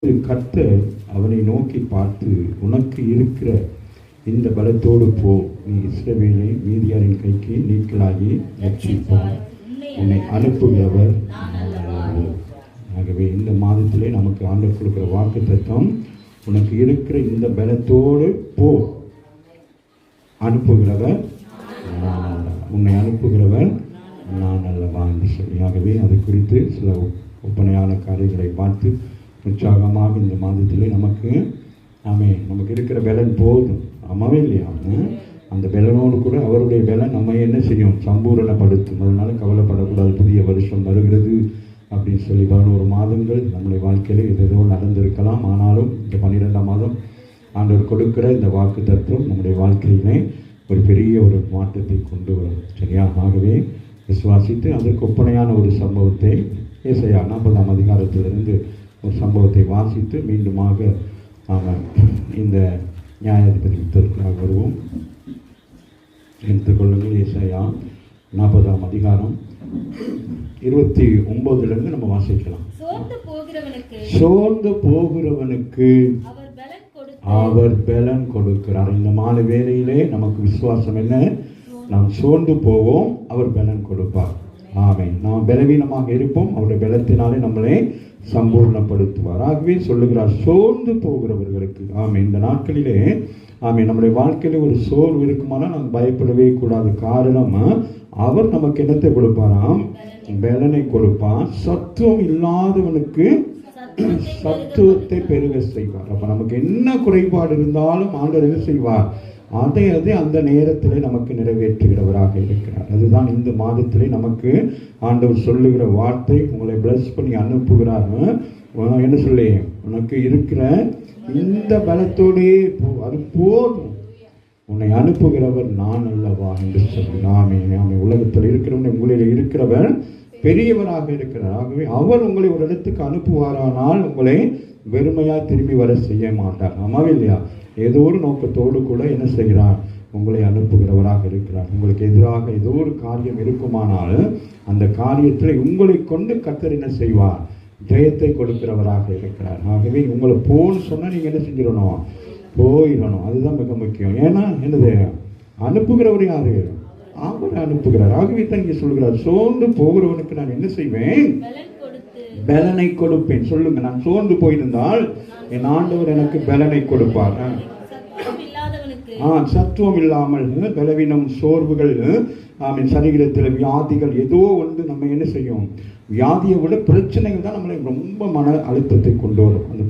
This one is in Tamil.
கர்த்தர் அவனை நோக்கி பார்த்து, உனக்கு இருக்கிற இந்த பலத்தோடு போ, நீ இஸ்ரவேலை மீதியாரின் கைக்கு நீக்கலாகி ரட்சிப்பார், உன்னை அனுப்புகிறவர். ஆகவே இந்த மாதத்திலே நமக்கு ஆண்டவர் கொடுக்கிற வாக்கு தத்துவம், உனக்கு இருக்கிற இந்த பலத்தோடு போ, அனுப்புகிறவர் நான் அல்ல, உன்னை அனுப்புகிறவர் நான் அல்லவா என்று சொல்லி. ஆகவே அது குறித்து சில ஒப்பனையான காரியங்களை பார்த்து உற்சாகமாக இந்த மாதத்திலே நமக்கு இருக்கிற பலன் போதும். ஆமாவே இல்லையா? அந்த பலனோடு கூட அவருடைய பலன் நம்ம என்ன செய்யும்? சம்பூரணப்படுத்தும். அதனால கவலைப்படக்கூடாது. புதிய வருஷம் வருகிறது அப்படின்னு சொல்லி 11 மாதங்கள் நம்முடைய வாழ்க்கையில் எதோ நடந்திருக்கலாம். ஆனாலும் இந்த 12ஆம் மாதம் ஆண்டவர் கொடுக்கிற இந்த வாக்கு தத்துவம் நம்முடைய வாழ்க்கையிலே ஒரு பெரிய ஒரு மாற்றத்தை கொண்டு வரும். சரியா? ஆகவே விசுவாசித்து அதற்கு ஒப்பனையான ஒரு சம்பவத்தை ஏசாயா 40ஆம் அதிகாரத்திலிருந்து ஒரு சம்பவத்தை வாசித்து மீண்டுமாக இந்த நியாயாதிபதி புத்தகத்திற்காக வருவோம். எடுத்துக்கொள்ளுங்கள். ஏசாயா 40ஆம் அதிகாரம் 29 நம்ம வாசிக்கலாம். சோர்ந்து போகிறவனுக்கு அவர் பலன் கொடுக்கிறார். இந்த மாலை வேளையிலே நமக்கு விசுவாசம் என்ன? நாம் சோர்ந்து போவோம், அவர் பலன் கொடுப்பார். ஆமென். நாம் பலவீனமாக இருப்போம், அவருடைய பலத்தினாலே நம்மளை சம்பூர்ணப்படுத்துவார். ஆகவே சொல்லுகிறார், சோர்ந்து போகிறவர்களுக்கு. ஆமென். இந்த நாட்களிலே நம்முடைய வாழ்க்கையில ஒரு சோர்வு இருக்குமானால் நாம் பயப்படவே கூடாது. காரணம், அவர் நமக்கு என்னத்தை கொடுப்பாராம்? பலனை கொடுப்பார். சத்துவம் இல்லாதவனுக்கு சத்துவத்தை பெருக செய்வார். அப்ப நமக்கு என்ன குறைபாடு இருந்தாலும் ஆண்டவர் என்ன செய்வார்? அதை அந்த நேரத்தில் நமக்கு நிறைவேற்றுகிறவராக இருக்கிறார். அதுதான் இந்த மாதத்திலே நமக்கு ஆண்டவர் சொல்லுகிற வார்த்தை. உங்களை பிளஸ் பண்ணி அனுப்புகிறார். என்ன சொல்லி, உனக்கு இருக்கிற இந்த பலத்தோடே அது போதும், உன்னை அனுப்புகிறவர் நான் அல்லவா என்று சொல்லி. உலகத்தில் இருக்கிறவன் உங்களில் இருக்கிறவர் பெரியவராக இருக்கிறார். ஆகவே அவர் உங்களை ஒரு இடத்துக்கு அனுப்புவாரானால் உங்களை வெறுமையா திரும்பி வர செய்ய மாட்டார். ஆமாவே இல்லையா? ஏதோ ஒரு நோக்கத்தோடு கூட என்ன செய்கிறார்? உங்களை அனுப்புகிறவராக இருக்கிறார். உங்களுக்கு எதிராக ஏதோ ஒரு காரியம் இருக்குமானால் அந்த காரியத்தில் உங்களை கொண்டு கர்த்தர் என்ன செய்வார்? ஜெயத்தை கொடுக்கிறவராக இருக்கிறார். ஆகவே உங்களை போன்னு சொன்னா நீங்க என்ன செஞ்சிடணும்? போயிடணும். அதுதான் மிக முக்கியம். ஏன்னா என்னது? அனுப்புகிறவர் யாரு? அவர் அனுப்புகிறார். ஆகவே தான் இங்கே சொல்கிறார், சோர்ந்து போகிறவனுக்கு நான் என்ன செய்வேன்? பலனை கொடுப்பேன். சொல்லுங்க, நான் சோர்ந்து போயிருந்தால் என் ஆண்டவர் எனக்கு பலனை கொடுப்பார். சத்துவம் இல்லாமல் பலவீனம், சோர்வுகள், சரீரத்தில் வியாதிகள் ஏதோ நம்ம என்ன செய்யும்? வியாதியை விட பிரச்சனைகள் தான் நம்மளை ரொம்ப மன அழுத்தத்தை கொண்டு வரும். அந்த